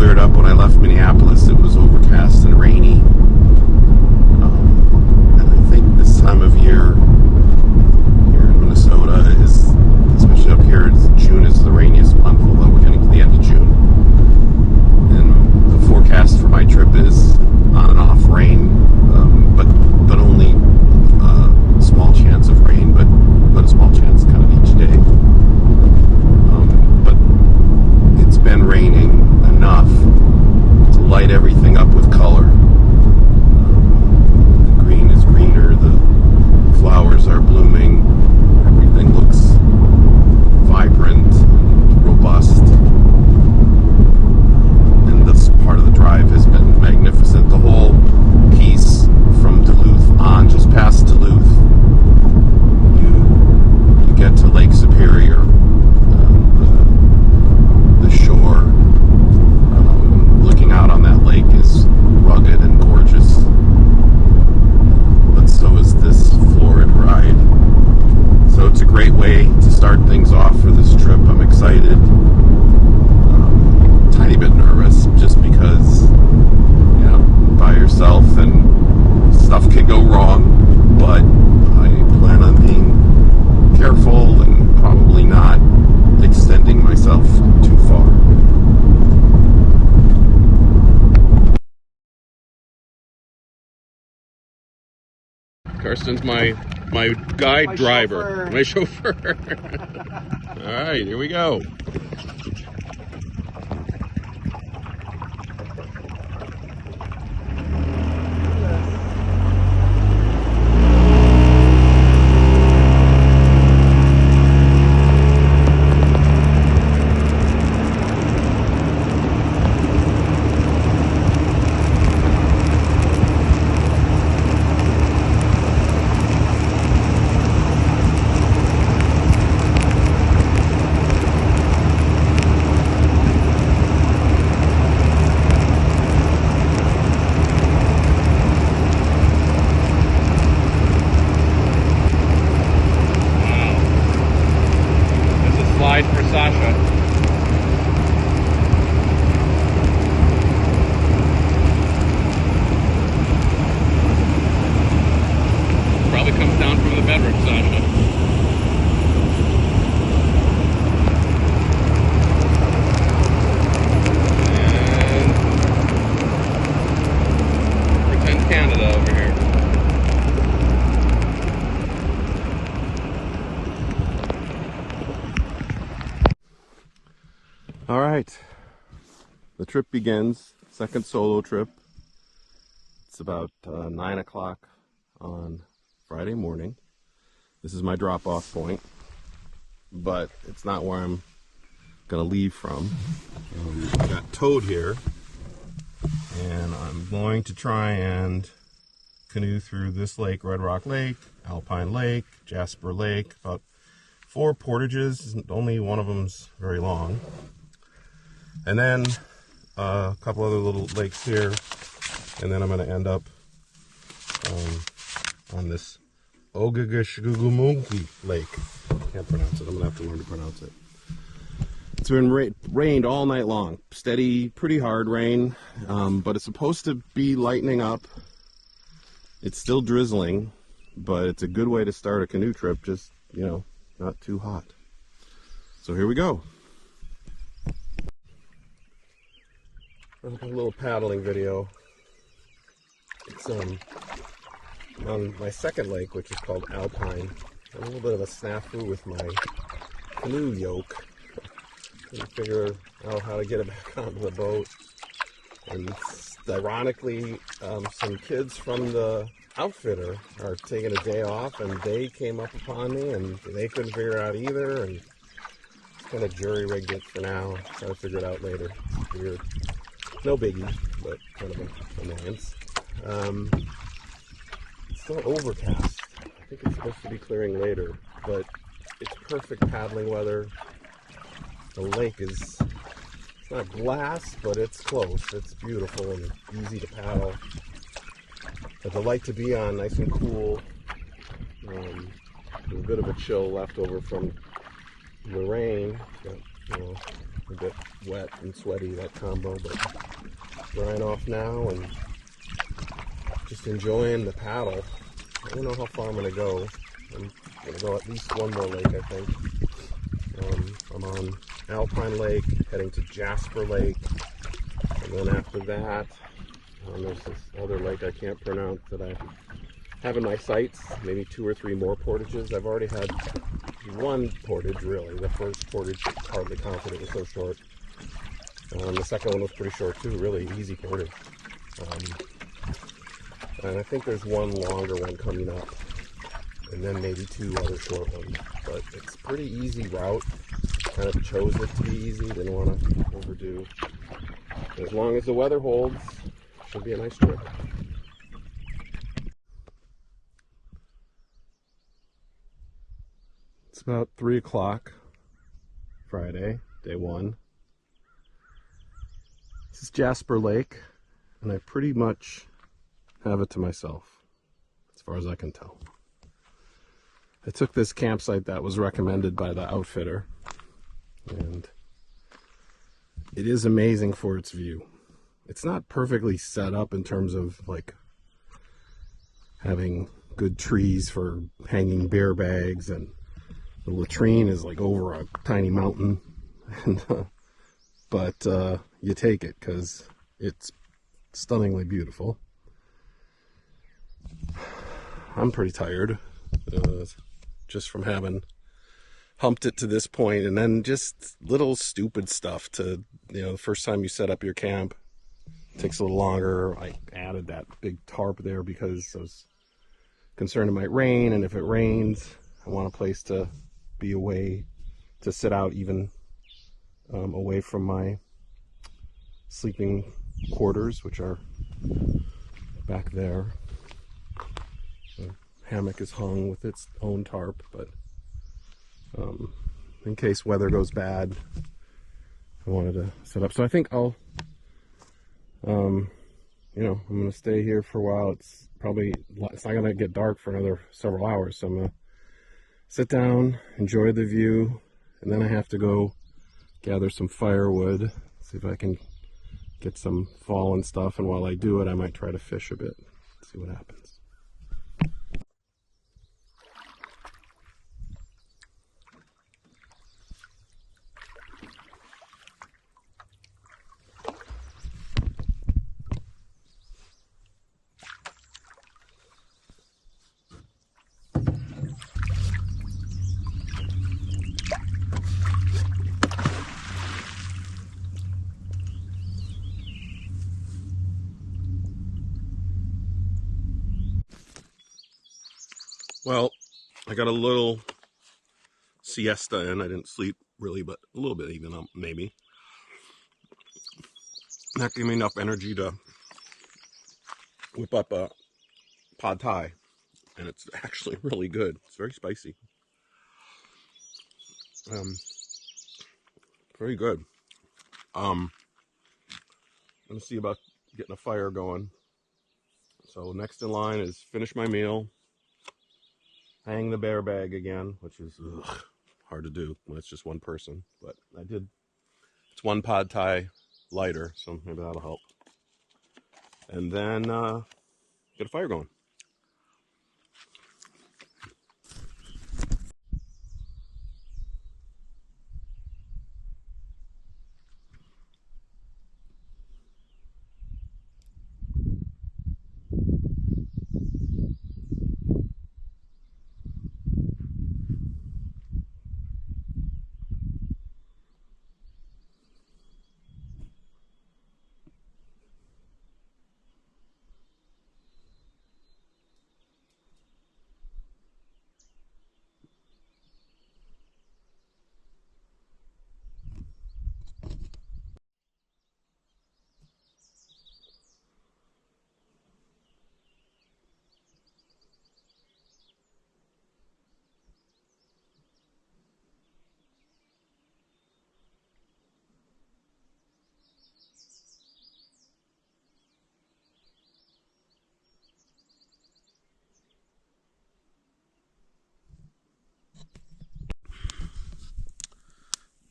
cleared up when I left Minneapolis. It was overcast and rainy. And I think this time of year here in Minnesota is, especially up here, June is the rainiest month, although we're getting to the end of June. And the forecast for my trip is on and off rain, but only a small chance of rain, but a small chance kind of each day. But it's been raining enough to light everything up with color. The green is greener, the flowers are blooming, everything looks vibrant and robust. And this part of the drive has been magnificent. The whole piece from Duluth on, just past Duluth, you get to Lake Superior. The shore, looking out on that lake is rugged and gorgeous, but so is this florid ride. So it's a great way to start things off for this trip. I'm excited, tiny bit nervous, just because, you know, by yourself and stuff can go wrong, but I plan on being careful and probably not extending myself too far. Karsten's my guide driver, my chauffeur. All right, here we go. For Sasha. Probably comes down from the bedroom, Sasha. And pretend Canada over here. All right, the trip begins, second solo trip. It's about 9 o'clock on Friday morning. This is my drop-off point, but it's not where I'm gonna leave from. I've got Toad here, and I'm going to try and canoe through this lake, Red Rock Lake, Alpine Lake, Jasper Lake, about 4 portages, only one of them's very long. And then a couple other little lakes here, and then I'm going to end up on this Ogugashgugumungi Lake. Can't pronounce it. I'm going to have to learn to pronounce it. It's been rained all night long. Steady, pretty hard rain, but it's supposed to be lightening up. It's still drizzling, but it's a good way to start a canoe trip, just, you know, not too hot. So here we go. A little paddling video. It's on my second lake, which is called Alpine. A little bit of a snafu with my canoe yoke. Couldn't figure out how to get it back onto the boat. And ironically, some kids from the outfitter are taking a day off, and they came up upon me, and they couldn't figure it out either. And kind of jury-rigged it for now. Try to figure it out later. It's weird. No biggie, but kind of an annoyance. It's still overcast. I think it's supposed to be clearing later, but it's perfect paddling weather. The lake is, it's not glass, but it's close. It's beautiful and easy to paddle. A delight to be on, nice and cool. There's a bit of a chill left over from the rain. Got, a bit wet and sweaty, that combo, but drying off now and just enjoying the paddle. I don't know how far I'm going to go. I'm going to go at least one more lake, I think. I'm on Alpine Lake, heading to Jasper Lake, and then after that, there's this other lake I can't pronounce that I have in my sights, maybe 2 or 3 more portages. I've already had one portage, really. The first portage hardly counted, it was so short. The second one was pretty short too, really easy portage. And I think there's one longer one coming up, and then maybe 2 other short ones. But it's a pretty easy route. Kind of chose it to be easy, didn't want to overdo. As long as the weather holds, should be a nice trip. It's about 3 o'clock, Friday, day 1. This is Jasper Lake, and I pretty much have it to myself, as far as I can tell. I took this campsite that was recommended by the outfitter, and it is amazing for its view. It's not perfectly set up in terms of like having good trees for hanging bear bags, and the latrine is like over a tiny mountain, and but you take it because it's stunningly beautiful. I'm pretty tired just from having humped it to this point, and then just little stupid stuff to, the first time you set up your camp, it takes a little longer. I added that big tarp there because I was concerned it might rain, and if it rains, I want a place to be away, to sit out even away from my sleeping quarters, which are back there. The hammock is hung with its own tarp, but in case weather goes bad, I wanted to set up. So I think I'll, I'm going to stay here for a while. It's not going to get dark for another several hours, so I'm going to sit down, enjoy the view, and then I have to go gather some firewood, see if I can get some fallen stuff, and while I do it, I might try to fish a bit, see what happens. Well, I got a little siesta in. I didn't sleep really, but a little bit even, maybe. That gave me enough energy to whip up a pad thai, and it's actually really good. It's very spicy. Very good. I'm gonna see about getting a fire going. So next in line is finish my meal, hang the bear bag again, which is hard to do when it's just one person, but I did. It's one pad thai lighter, so maybe that'll help. And then get a fire going.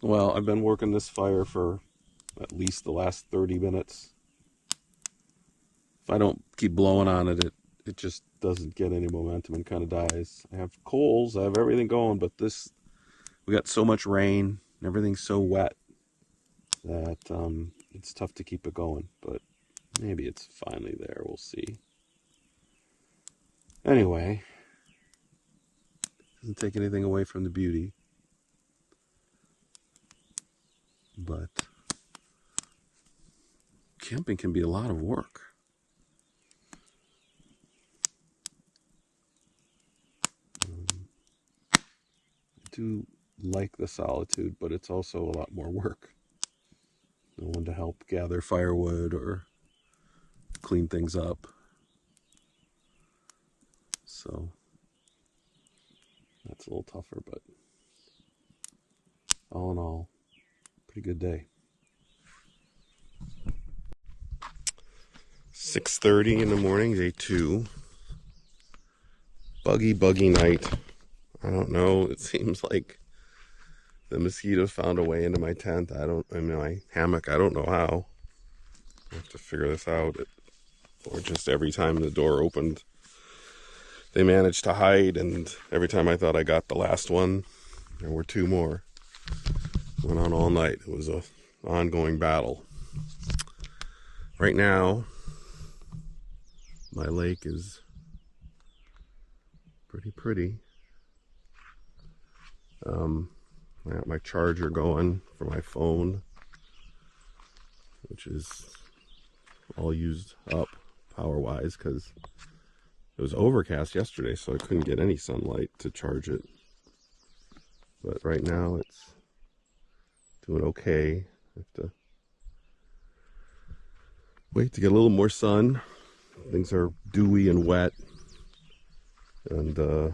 Well, I've been working this fire for at least the last 30 minutes. If I don't keep blowing on it, it just doesn't get any momentum and kind of dies. I have coals, I have everything going, but we got so much rain and everything's so wet that it's tough to keep it going, but maybe it's finally there. We'll see. Anyway, doesn't take anything away from the beauty, but camping can be a lot of work. I do like the solitude, but it's also a lot more work. No one to help gather firewood or clean things up. So that's a little tougher, but all in all, pretty good day. 6:30 in the morning, day 2. Buggy night. I don't know. It seems like the mosquitoes found a way into my tent. In my hammock. I don't know how. I have to figure this out. Or just every time the door opened, they managed to hide, and every time I thought I got the last one, there were 2 more. Went on all night. It was an ongoing battle. Right now, my lake is pretty. I got my charger going for my phone, which is all used up power-wise because it was overcast yesterday, so I couldn't get any sunlight to charge it. But right now it's doing okay. I have to wait to get a little more sun. Things are dewy and wet. And I'm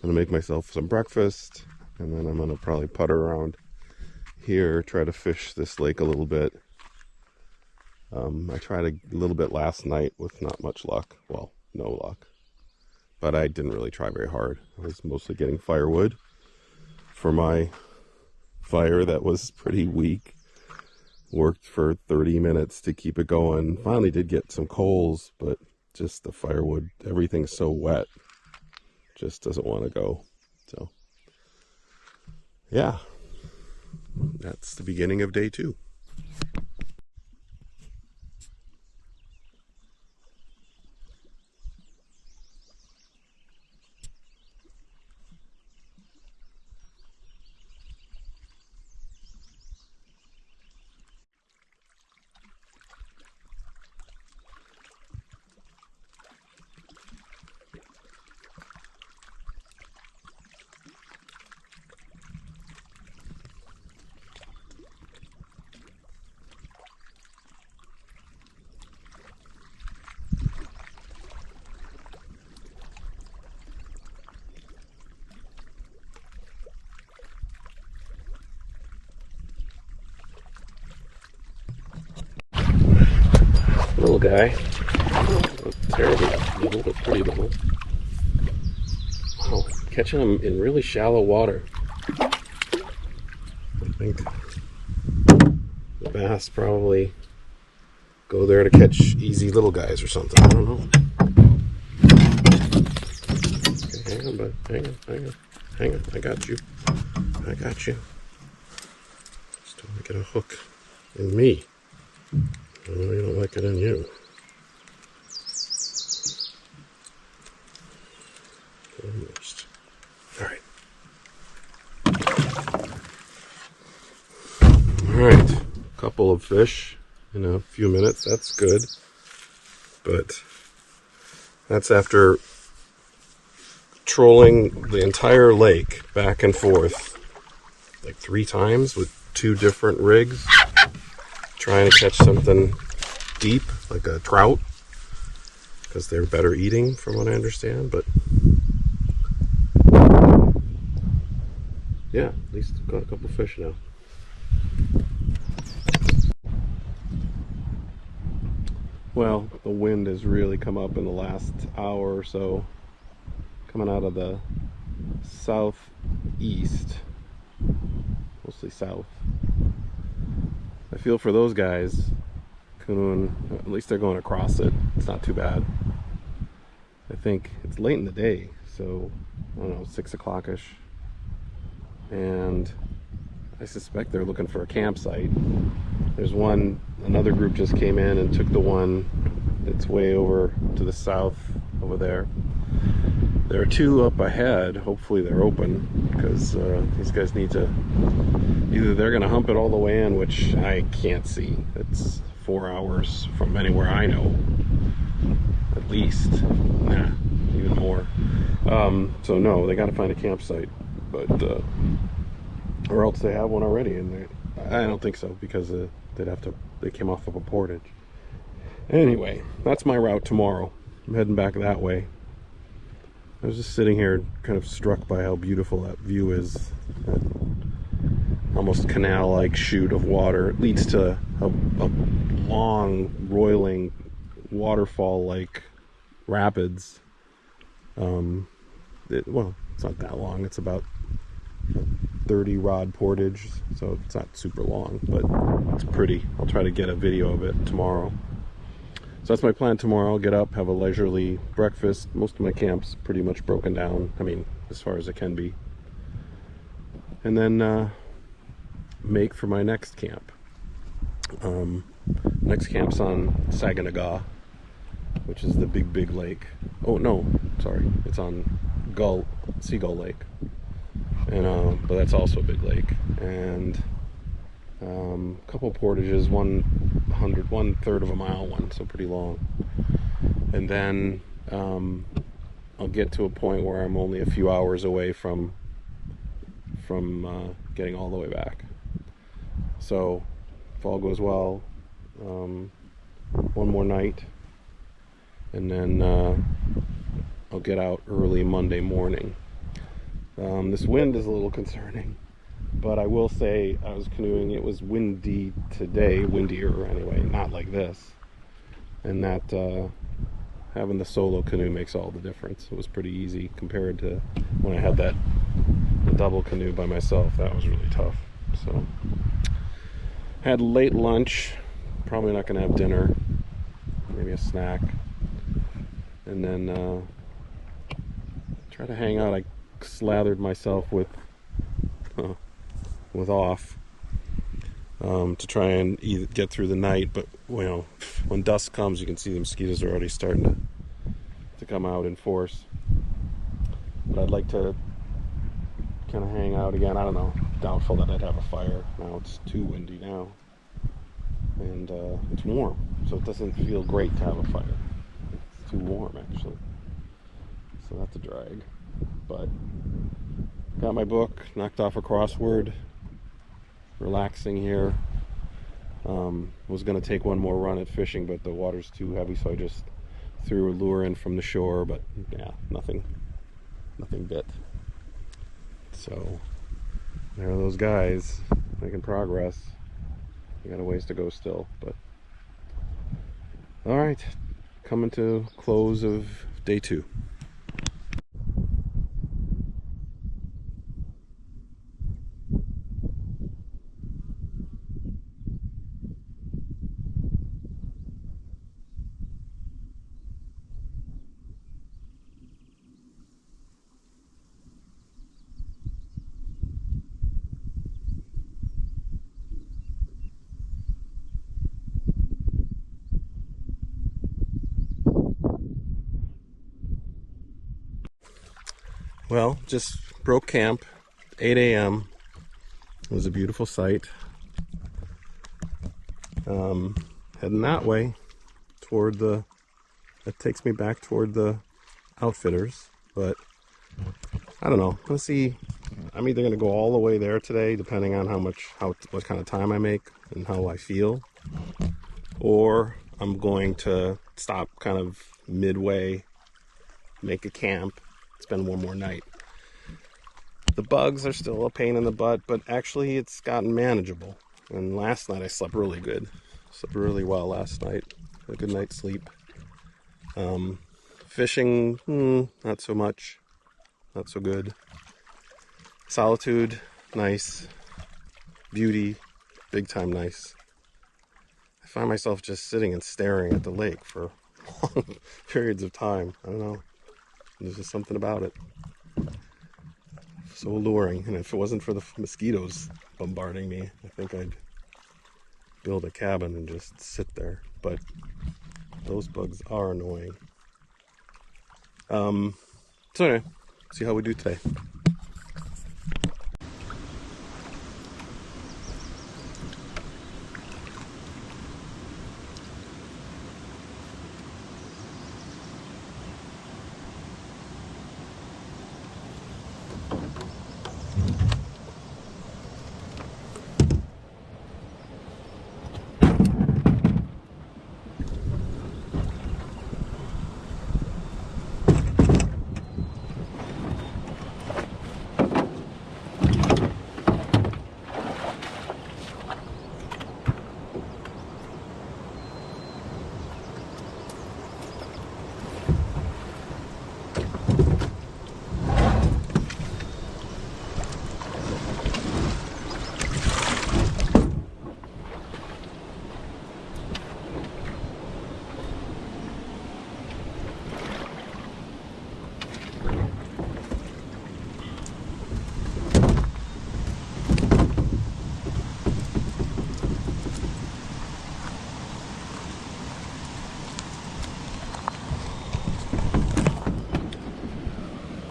gonna make myself some breakfast, and then I'm gonna probably putter around here, try to fish this lake a little bit. I tried a little bit last night with not much luck. Well, no luck. But I didn't really try very hard. I was mostly getting firewood for my fire that was pretty weak. Worked for 30 minutes to keep it going. Finally did get some coals, but just the firewood, everything's so wet. Just doesn't want to go. So, yeah. That's the beginning of day 2. Little guy. Not terribly little, but pretty little. Wow, catching them in really shallow water. I think the bass probably go there to catch easy little guys or something. I don't know. Okay, hang on, bud. Hang on. I got you. Just don't get a hook in me. I know you don't like it in you. Almost. Alright. Alright. Couple of fish in a few minutes. That's good. But that's after trolling the entire lake back and forth like 3 times with 2 different rigs. Trying to catch something deep, like a trout, because they're better eating from what I understand, but yeah, at least got a couple fish now. Well, the wind has really come up in the last hour or so, coming out of the southeast. We'll mostly south. I feel for those guys canoeing. At least they're going across it. It's not too bad. I think it's late in the day, so I don't know, 6 o'clock-ish. And I suspect they're looking for a campsite. There's another group just came in and took the one that's way over to the south over there. There are two up ahead. Hopefully they're open, because these guys need to, either they're going to hump it all the way in, which I can't see. It's 4 hours from anywhere I know, at least. Nah, even more. So no, they got to find a campsite, but or else they have one already, and I don't think so, because they came off of a portage. Anyway, that's my route tomorrow. I'm heading back that way. I was just sitting here kind of struck by how beautiful that view is. That almost canal-like chute of water. It leads to a long, roiling, waterfall-like rapids. Well, it's not that long. It's about 30-rod portage, so it's not super long, but it's pretty. I'll try to get a video of it tomorrow. So that's my plan tomorrow. I'll get up, have a leisurely breakfast. Most of my camp's pretty much broken down. I mean, as far as it can be. And then make for my next camp. Next camp's on Saginaw, which is the big lake. Oh no, sorry, it's on Seagull Lake. And but that's also a big lake. And a couple portages, 1/3 of a mile one, so pretty long. And then I'll get to a point where I'm only a few hours away from getting all the way back. So if all goes well, one more night, and then I'll get out early Monday morning. This wind is a little concerning, but I will say I was canoeing. It was windy today, windier anyway, not like this. And that having the solo canoe makes all the difference. It was pretty easy compared to when I had the double canoe by myself. That was really tough. So had late lunch, probably not going to have dinner, maybe a snack, and then try to hang out. I slathered myself with off to try and get through the night, but you know, when dusk comes, you can see the mosquitoes are already starting to come out in force. But I'd like to kind of hang out again. I don't know, doubtful that I'd have a fire. Now it's too windy now, and it's warm, so it doesn't feel great to have a fire. It's too warm actually, so that's a drag. But got my book, knocked off a crossword, relaxing here. Was going to take one more run at fishing, but the water's too heavy, so I just threw a lure in from the shore, but yeah, nothing bit. So there are those guys making progress. We got a ways to go still, but all right, coming to close of day 2. Well, just broke camp, 8 a.m. It was a beautiful sight. Heading that way toward that takes me back toward the outfitters, but I don't know. Let's see. I'm either going to go all the way there today, depending on what kind of time I make and how I feel, or I'm going to stop kind of midway, make a camp, spend one more night. The bugs are still a pain in the butt, but actually it's gotten manageable. And last night I slept really good. Slept really well last night. Had a good night's sleep. Fishing, not so much. Not so good. Solitude, nice. beauty, big time nice. I find myself just sitting and staring at the lake for long periods of time. I don't know. There's just something about it. So alluring. And if it wasn't for the mosquitoes bombarding me, I think I'd build a cabin and just sit there. But those bugs are annoying. So anyway, see how we do today.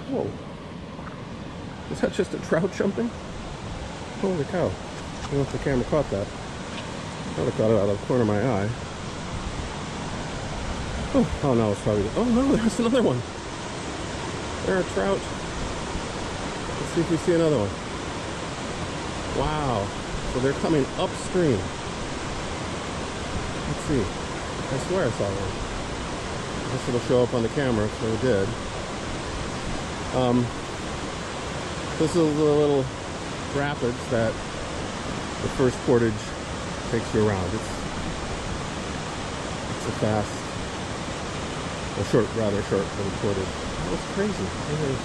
Whoa. Is that just a trout jumping? Holy cow. I don't know if the camera caught that. I thought I caught it out of the corner of my eye. Oh no, it's probably... Oh no, there's another one. There are trout. Let's see if we see another one. Wow. So they're coming upstream. Let's see. I swear I saw one. I guess it'll show up on the camera, so it did. This is the little rapids that the first portage takes you around. It's a fast, rather short little portage. That was crazy. There's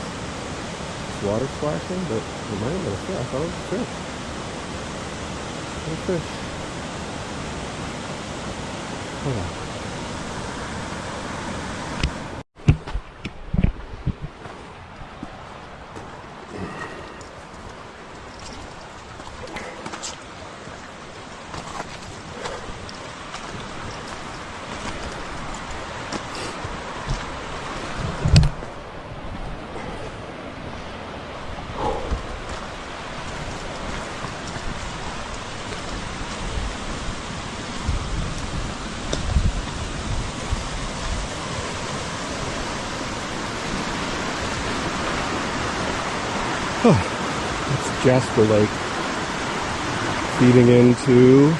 water splashing, but it might have been a fish. I thought it was a fish. What a fish. Hold on. That's Jasper Lake feeding into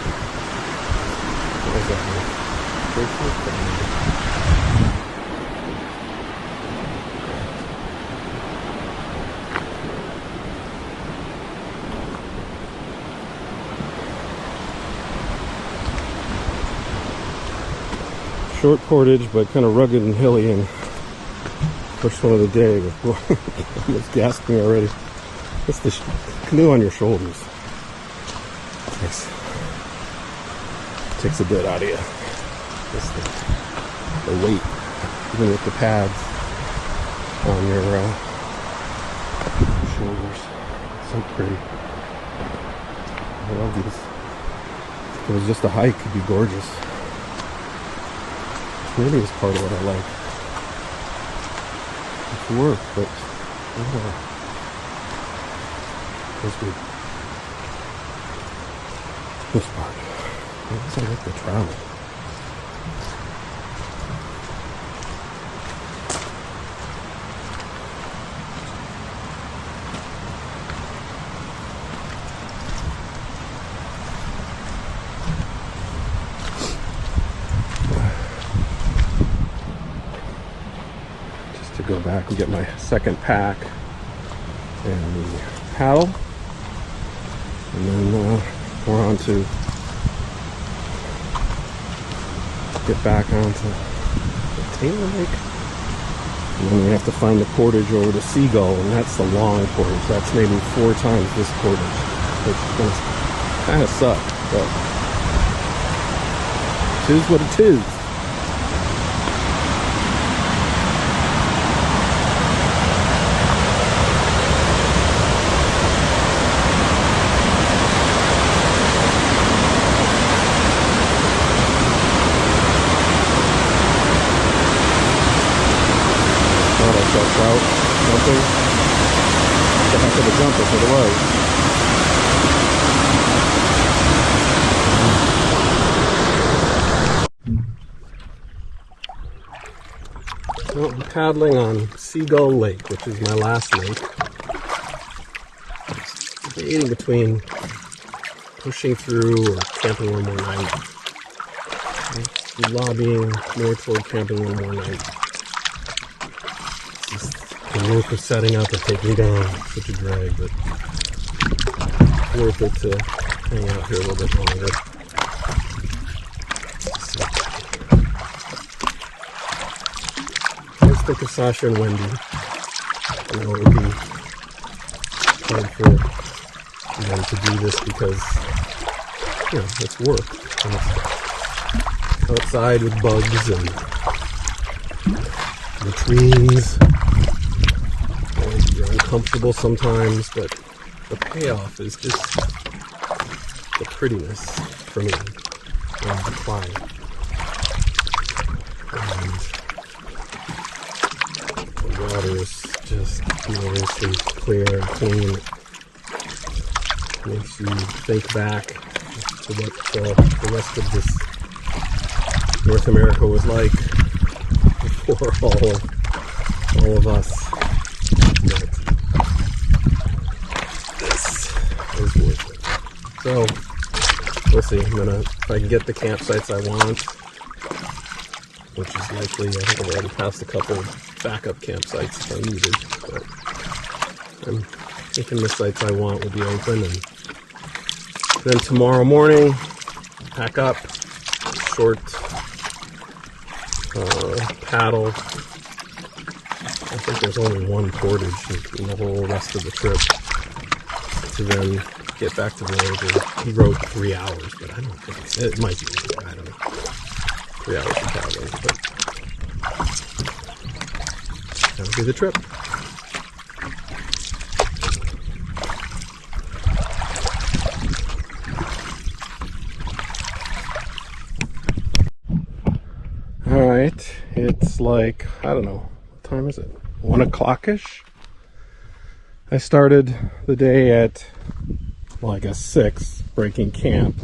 what is that? Short portage, but kind of rugged and hilly, and first one of the day. Before I was gasping already. It's the canoe on your shoulders. Takes a bit out of you. Just the weight, even with the pads on your shoulders. So pretty. I love these. If it was just a hike, it'd be gorgeous. Maybe it's part of what I like. It's work, but yeah. Feels good. This part. I guess I like the trout. Just to go back and get my second pack and the paddle. And then we're on to get back onto the Taylor Lake. And then we have to find the portage over to Seagull, and that's the long portage. That's maybe 4 times this portage. It's Kind of sucks, but it is what it is. Trout jumping. What the heck of a jump is what it was. Well, I'm paddling on Seagull Lake, which is my last lake. Debating between pushing through or camping one more night. I'm lobbying more toward camping one more night. The work of setting up and taking down such a drag, but worth it to hang out here a little bit longer. I just think of Sasha and Wendy. You know, it would be hard for them to do this because, you know, it's work. And it's outside with bugs and latrines. You're uncomfortable sometimes, but the payoff is just the prettiness for me of the climb. And the water is just gloriously clear and clean. It makes you think back to what the rest of this North America was like before all of us. So, we'll see. If I can get the campsites I want, which is likely, I think I've already passed a couple backup campsites if I needed, but I'm thinking the sites I want will be open, and then tomorrow morning, pack up, short paddle. I think there's only one portage in the whole rest of the trip, to then get back to the lake. He rode 3 hours, but I don't think it might be, I don't know, 3 hours of paddling, but that'll be the trip. Alright, it's like, I don't know, what time is it? 1 o'clock-ish? I started the day at, well, I guess 6, breaking camp.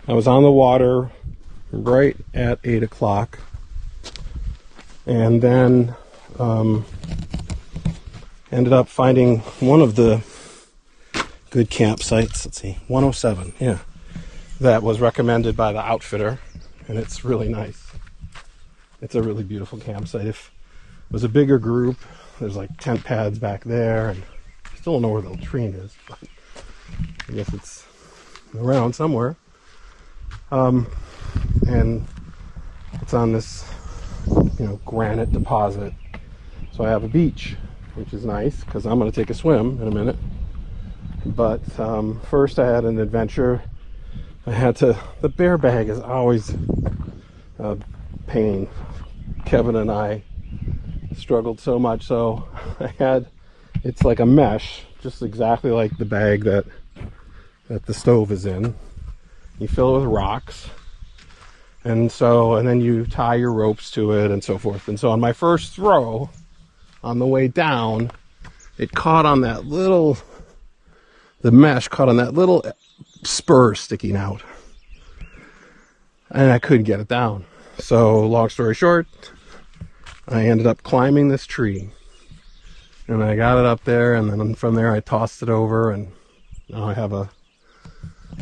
I was on the water right at 8 o'clock, and then ended up finding one of the good campsites. Let's see, 107, yeah, that was recommended by the outfitter, and it's really nice. It's a really beautiful campsite. If it was a bigger group, there's like tent pads back there, and I still don't know where the latrine is, but I guess it's around somewhere. And it's on this, granite deposit. So I have a beach, which is nice because I'm going to take a swim in a minute. But first I had an adventure. The bear bag is always a pain. Kevin and I struggled so much, so it's like a mesh, just exactly like the bag that the stove is in. You fill it with rocks, and then you tie your ropes to it and so forth. And so on my first throw, on the way down, it caught on that little, the mesh caught on that little spur sticking out, and I couldn't get it down. So long story short, I ended up climbing this tree, and I got it up there, and then from there I tossed it over, and now I have a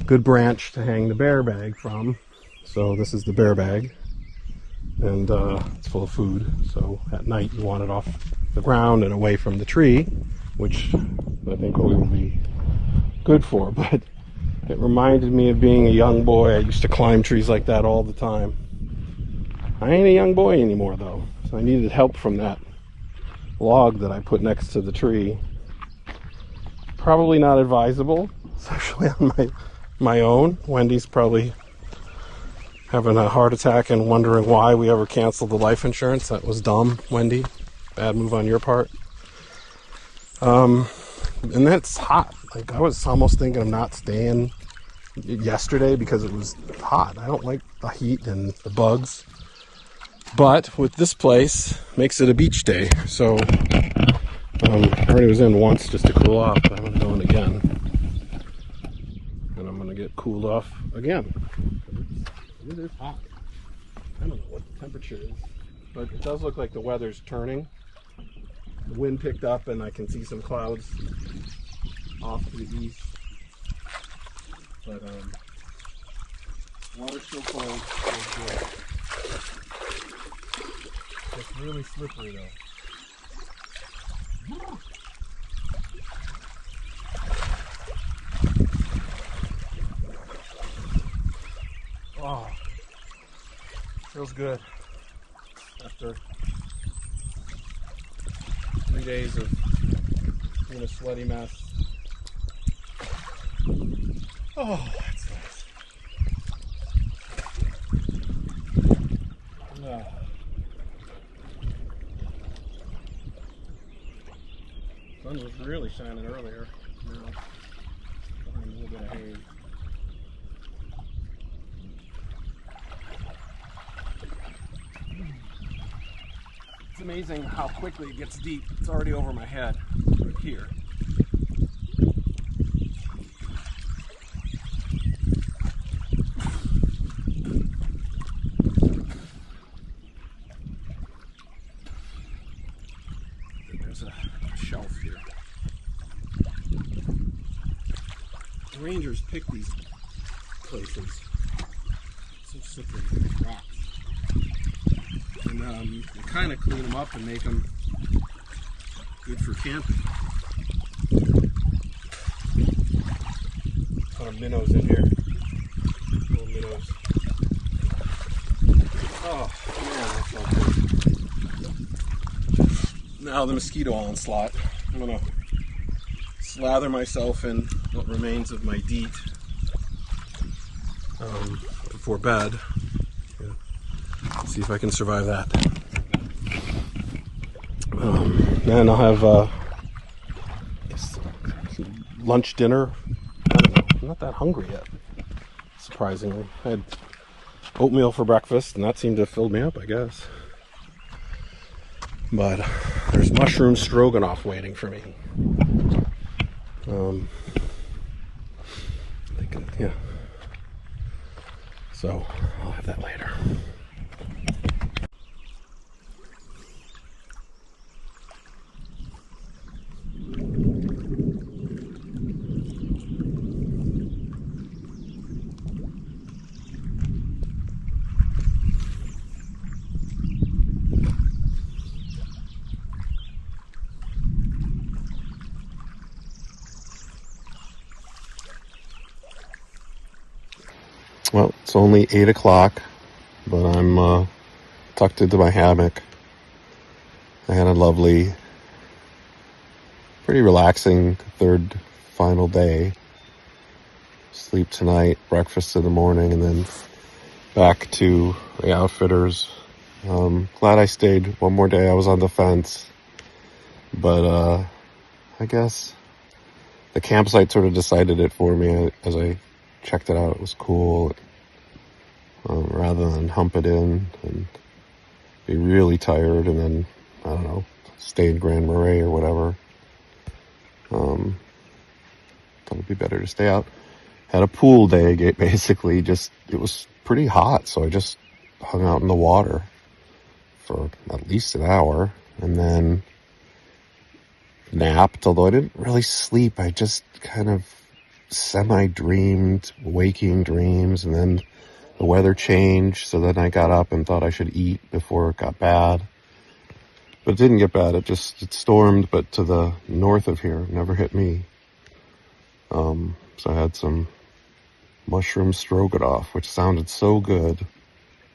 good branch to hang the bear bag from. So this is the bear bag, and it's full of food. So at night you want it off the ground and away from the tree, which I think we will be good for. But it reminded me of being a young boy. I used to climb trees like that all the time. I ain't a young boy anymore though, so I needed help from that log that I put next to the tree. Probably not advisable especially on my own. Wendy's probably having a heart attack and wondering why we ever canceled the life insurance. That was dumb, Wendy. Bad move on your part. And that's hot. Like, I was almost thinking of not staying yesterday because it was hot. I don't like the heat and the bugs. But with this place, makes it a beach day. So I already was in once just to cool off, but I'm going to go in again. And I'm going to get cooled off again. It is hot. I don't know what the temperature is, but it does look like the weather's turning. The wind picked up and I can see some clouds off to the east. But water's still cold. It's really slippery though. Oh, feels good after 3 days of being a sweaty mess. Oh, that's nice. Oh. Sun was really shining earlier. Now, behind a little bit of haze. It's amazing how quickly it gets deep. It's already over my head right here. There's a shelf here. The rangers pick these places. It's so slippery, rocks. And you kind of clean them up and make them good for camping. A ton of minnows in here. Little minnows. Oh man, that felt good. Now the mosquito onslaught. I'm gonna slather myself in what remains of my DEET before bed. See if I can survive that. Then I'll have lunch, dinner. I don't know. I'm not that hungry yet, surprisingly. I had oatmeal for breakfast, and that seemed to have filled me up, I guess. But there's mushroom stroganoff waiting for me. Yeah. So I'll have that later. Well, it's only 8 o'clock, but I'm tucked into my hammock. I had a lovely, pretty relaxing third final day. Sleep tonight, breakfast in the morning, and then back to the Outfitters. Glad I stayed one more day. I was on the fence, but I guess the campsite sort of decided it for me as I checked it out. It was cool. Rather than hump it in and be really tired and then, I don't know, stay in Grand Marais or whatever. Thought it'd be better to stay out. Had a pool day, basically. Just, it was pretty hot, so I just hung out in the water for at least an hour and then napped, although I didn't really sleep. I just kind of semi-dreamed, waking dreams, and then the weather changed, so then I got up and thought I should eat before it got bad. But it didn't get bad, it stormed, but to the north of here, never hit me. So I had some mushroom stroganoff, which sounded so good,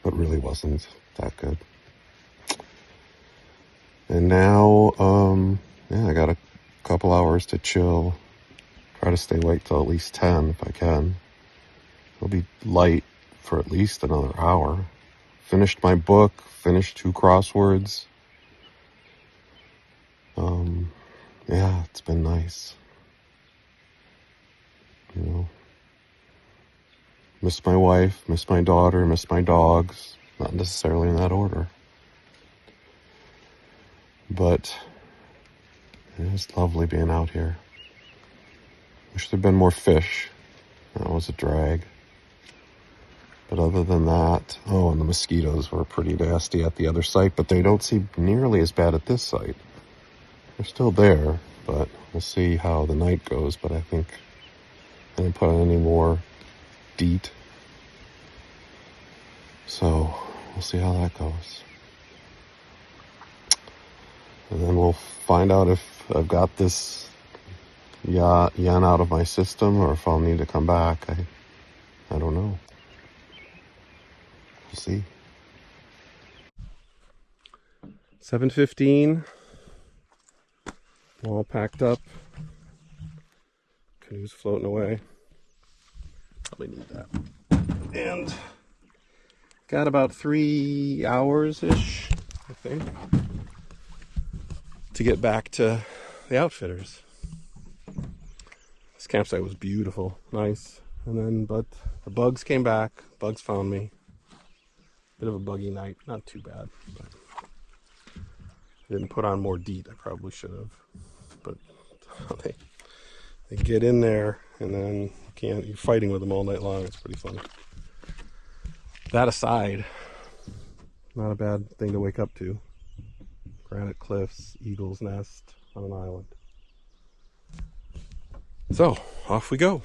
but really wasn't that good. And now, I got a couple hours to chill, Try to stay awake till at least 10 if I can. It'll be light for at least another hour. Finished my book, finished 2 crosswords. Yeah, it's been nice. You know, miss my wife, miss my daughter, miss my dogs. Not necessarily in that order. But it's lovely being out here. Wish there'd been more fish. That was a drag. But other than that, oh, and the mosquitoes were pretty nasty at the other site, but they don't seem nearly as bad at this site. They're still there, but we'll see how the night goes. But I think I didn't put on any more DEET. So we'll see how that goes. And then we'll find out if I've got this yen out of my system or if I'll need to come back. I don't know. We'll see. 7:15. All packed up. Canoe's floating away. Probably need that. And got about 3 hours-ish, I think, to get back to the outfitters. This campsite was beautiful, nice. And then, but the bugs came back. Bugs found me. Bit of a buggy night. Not too bad. But I didn't put on more DEET. I probably should have. But they get in there, and then you're fighting with them all night long. It's pretty funny. That aside, not a bad thing to wake up to. Granite cliffs, eagle's nest on an island. So, off we go.